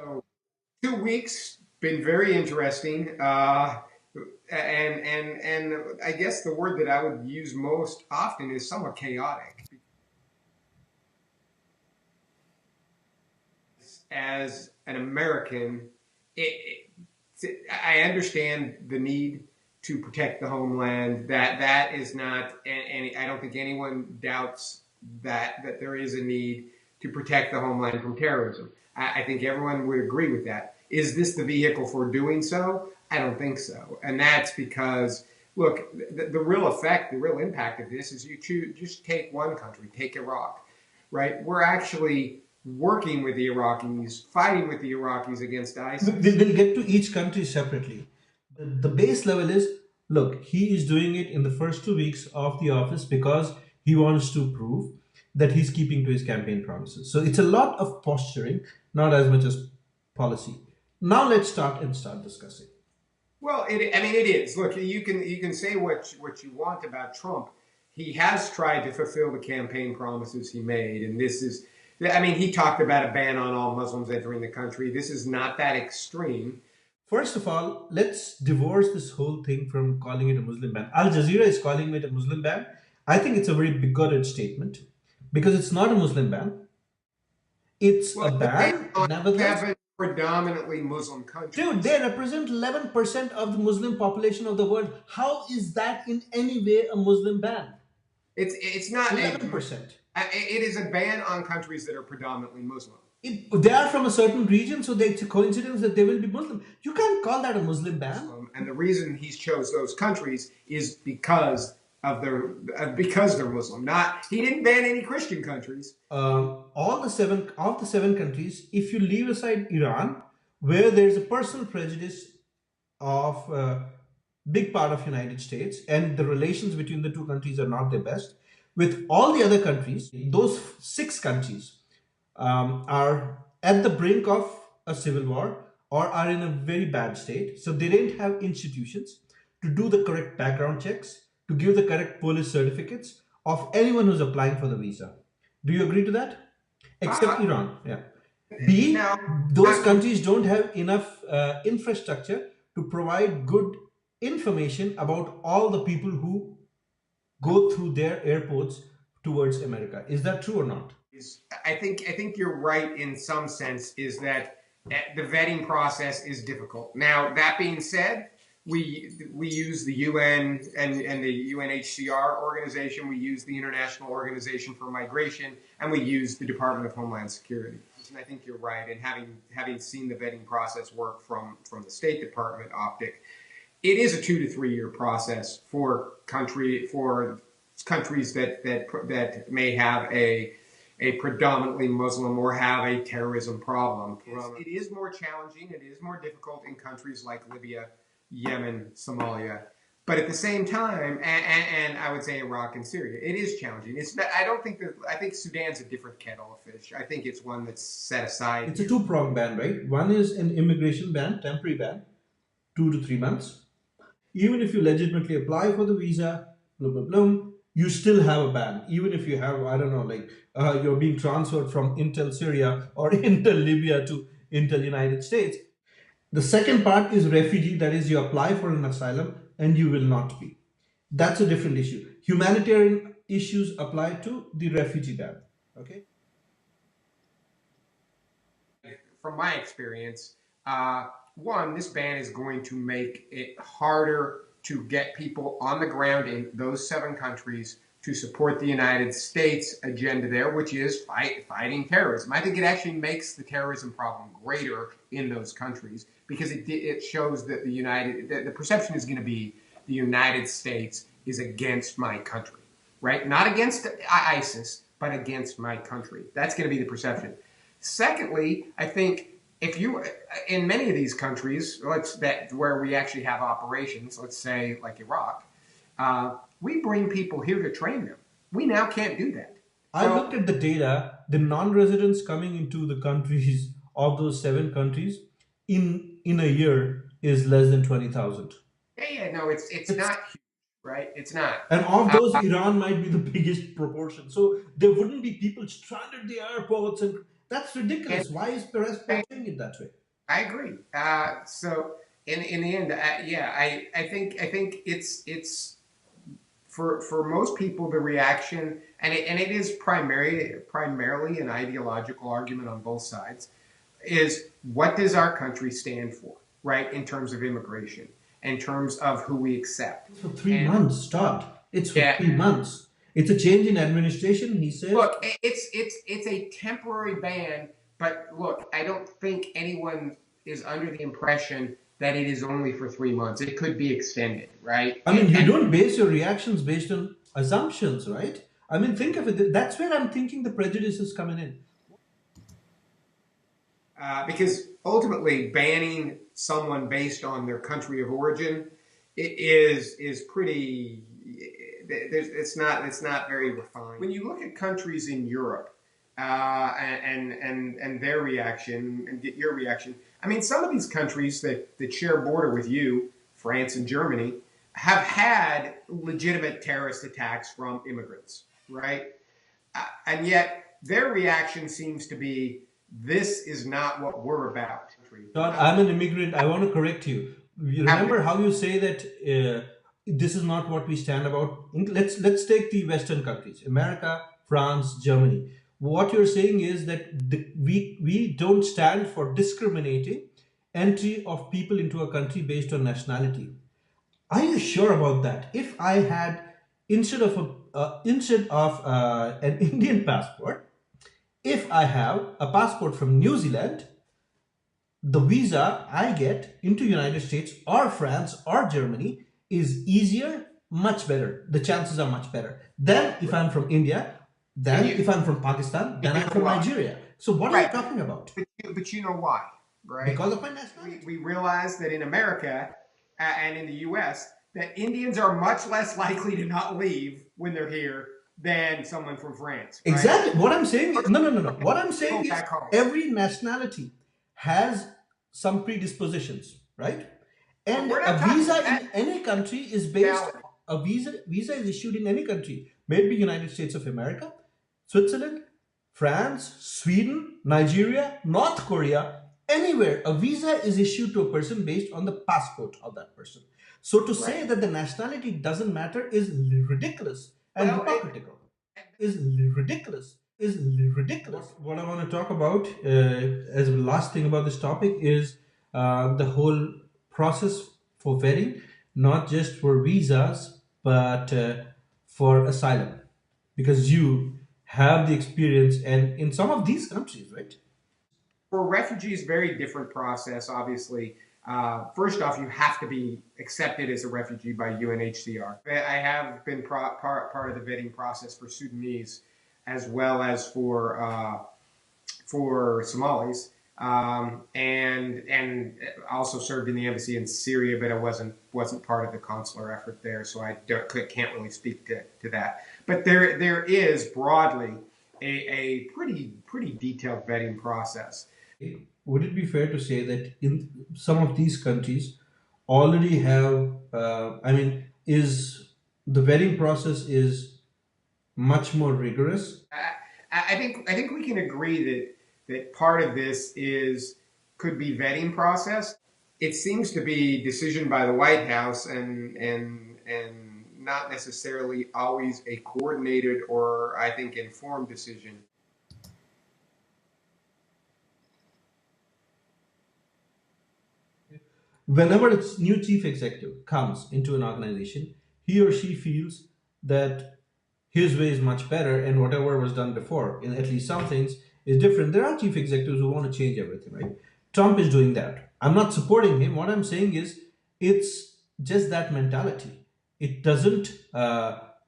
So 2 weeks been very interesting, and I guess the word that I would use most often is somewhat chaotic. As an American, I understand the need to protect the homeland. That is not, and I don't think anyone doubts that there is a need to protect the homeland from terrorism. I think everyone would agree with that. Is this the vehicle for doing so? I don't think so, and that's because look, the real effect, the real impact of this is you choose just take one country, take Iraq, right? We're actually working with the Iraqis, fighting with the Iraqis against ISIS. We'll get to each country separately. The base level is, look, he is doing it in the first 2 weeks of the office because he wants to prove that he's keeping to his campaign promises. So it's a lot of posturing, not as much as policy. Now let's start discussing. Well, I mean, it is. Look, you can say what you want about Trump. He has tried to fulfill the campaign promises he made, and this is. I mean, he talked about a ban on all Muslims entering the country. This is not that extreme. First of all, let's divorce this whole thing from calling it a Muslim ban. Al Jazeera is calling it a Muslim ban. I think it's a very bigoted statement because it's not a Muslim ban. It's Well, a it's a ban ban, on nevertheless. seven predominantly Muslim Dude, countries. they represent 11% of the Muslim population of the world. How is that in any way a Muslim ban? It's not a. 11%. It is a ban on countries that are predominantly Muslim. They are from a certain region, so it's a coincidence that they will be Muslim. You can't call that a Muslim ban. And the reason he's chose those countries is because of their because they're Muslim. Not he didn't ban any Christian countries. All the seven of the seven countries, if you leave aside Iran, where there's a personal prejudice of a big part of United States, and the relations between the two countries are not the best. With all the other countries, those six countries are at the brink of a civil war or are in a very bad state. So they didn't have institutions to do the correct background checks, to give the correct police certificates of anyone who's applying for the visa. Do you agree to that? Except Uh, Iran. Yeah. B, now, those countries don't have enough infrastructure to provide good information about all the people who go through their airports towards America. Is that true or not? I think you're right in some sense. Is that the vetting process is difficult. Now that being said, we use the UN and the UNHCR organization. We use the International Organization for Migration, and we use the Department of Homeland Security. And I think you're right. And having seen the vetting process work from the State Department optic, it is a 2 to 3 year process for countries that may have a predominantly Muslim or have a terrorism problem. It is more challenging. It is more difficult in countries like Libya, Yemen, Somalia. But at the same time, and I would say Iraq and Syria, it is challenging. It's not, I don't think that I think Sudan's a different kettle of fish. I think it's one that's set aside. It's a two-pronged ban, right? One is an immigration ban, temporary ban, 2 to 3 months. Even if you legitimately apply for the visa, blah blah blah, you still have a ban. Even if you have, I don't know, like you're being transferred from Intel Syria or Intel Libya to Intel United States. The second part is refugee, that is, you apply for an asylum and you will not be. That's a different issue. Humanitarian issues apply to the refugee ban. Okay. From my experience, one, this ban is going to make it harder to get people on the ground in those 7 countries to support the United States agenda there, which is fighting terrorism. I think it actually makes the terrorism problem greater in those countries because it shows that the perception is going to be the United States is against my country, right? Not against ISIS, but against my country. That's going to be the perception. Secondly, I think if you in many of these countries, that where we actually have operations, let's say like Iraq, we bring people here to train them. We now can't do that. I So looked at the data, the non-residents coming into the countries of those seven countries in a year is less than 20,000. yeah, no, it's not huge, right? It's not. And of Uh, those, Iran might be the biggest proportion. So there wouldn't be people stranded at the airports and That's And ridiculous. Why is Perez I, portraying it that way? I agree. So in the end, yeah, I think it's for most people the reaction, and it is primarily an ideological argument on both sides, is what does our country stand for, right? In terms of immigration, in terms of who we accept, It's for three and months, Todd. It's for yeah, 3 months. It's a change in administration, he says. look, it's a temporary ban, but look, I don't think anyone is under the impression that it is only for 3 months. It could be extended, right? I mean, you don't base your reactions based on assumptions, right? I mean, think of it. That's where I'm thinking the prejudice is coming in. Because ultimately banning someone based on their country of origin is pretty. It's not very refined. When you look at countries in Europe and their reaction and get your reaction, I mean, some of these countries that share a border with you, France and Germany, have had legitimate terrorist attacks from immigrants, right? And yet their reaction seems to be, this is not what we're about. John, I'm an immigrant. I want to correct you. You Have remember how you say that this is not what we stand about? Let's take the Western countries: America, France, Germany. What you're saying is that we don't stand for discriminating entry of people into a country based on nationality. Are you sure about that? If I had instead of an Indian passport, if I have a passport from New Zealand, the visa I get into United States or France or Germany is easier, much better. The chances are much better than if I'm from India, than you, if I'm from Pakistan, than you I'm know from why? Nigeria. So what are you Right, talking about? but you know why, right? Because of my nationality. We realize that in America and in the U.S. that Indians are much less likely to not leave when they're here than someone from France, right? Exactly. What I'm saying is, no, no, no, no. What I'm Go saying is back home. every nationality has some predispositions, right? But And we're a not talking visa that in any country is based, valid. a visa is issued in any country, maybe United States of America, Switzerland, France, Sweden, Nigeria, North Korea, anywhere. A visa is issued to a person based on the passport of that person. So to say Right. that the nationality doesn't matter is ridiculous and Well, hypocritical. Is ridiculous. Is ridiculous. What I want to talk about as the last thing about this topic is the whole process for vetting, not just for visas, but for asylum, because you have the experience, and in some of these countries, right? for refugees, very different process, obviously. First off, you have to be accepted as a refugee by UNHCR. I have been part of the vetting process for Sudanese as well as for Somalis, and also served in the embassy in Syria, but I wasn't part of the consular effort there, so can't really speak to that. But there is broadly a pretty detailed vetting process. Would it be fair to say that in some of these countries already have, I mean, is the vetting process is much more rigorous? I think we can agree that part of this is could be vetting process. It seems to be decision by the White House and not necessarily always a coordinated or I think informed decision. Whenever a new chief executive comes into an organization, he or she feels that his way is much better and whatever was done before, in at least some things, is different. There are chief executives who want to change everything, right? Trump is doing that. I'm not supporting him. What I'm saying is it's just that mentality. It doesn't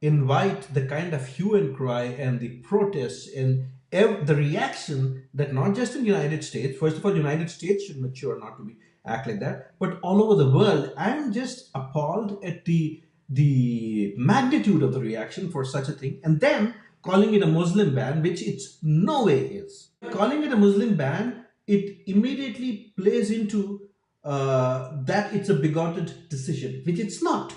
invite the kind of hue and cry and the protests and the reaction that not just in the United States, first of all, the United States should mature not to be act like that, but all over the world. I'm just appalled at the magnitude of the reaction for such a thing, and then calling it a Muslim ban, which it's no way is. Calling it a Muslim ban, it immediately plays into that it's a bigoted decision, which it's not.